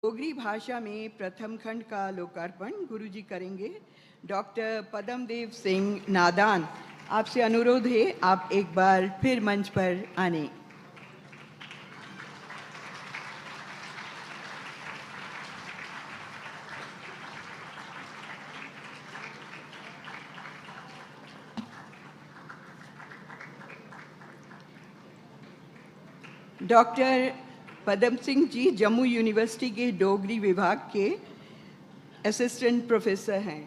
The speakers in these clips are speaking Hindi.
डोगरी भाषा में प्रथम खंड का लोकार्पण गुरुजी करेंगे। डॉक्टर पदमदेव सिंह नादान, आपसे अनुरोध है आप एक बार फिर मंच पर आने। डॉक्टर पदम सिंह जी जम्मू यूनिवर्सिटी के डोगरी विभाग के असिस्टेंट प्रोफेसर हैं।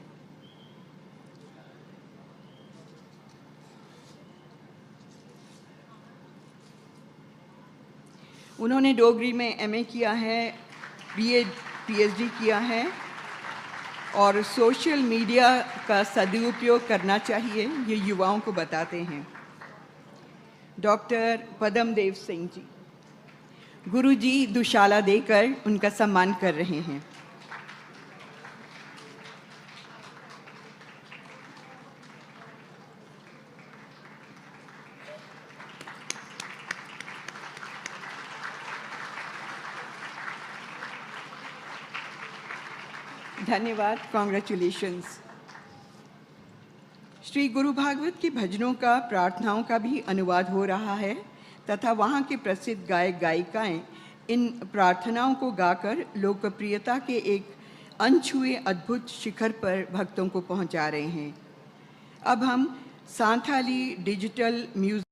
उन्होंने डोगरी में एमए किया है, बीए, पीएचडी किया है और सोशल मीडिया का सदुपयोग करना चाहिए ये युवाओं को बताते हैं। डॉक्टर पदमदेव सिंह जी, गुरुजी दुशाला देकर उनका सम्मान कर रहे हैं। धन्यवाद, कॉन्ग्रेचुलेशंस। श्री गुरु भागवत के भजनों का, प्रार्थनाओं का भी अनुवाद हो रहा है तथा वहाँ के प्रसिद्ध गायक गायिकाएं इन प्रार्थनाओं को गाकर लोकप्रियता के एक अनछुए अद्भुत शिखर पर भक्तों को पहुँचा रहे हैं। अब हम सांथाली डिजिटल म्यूजिक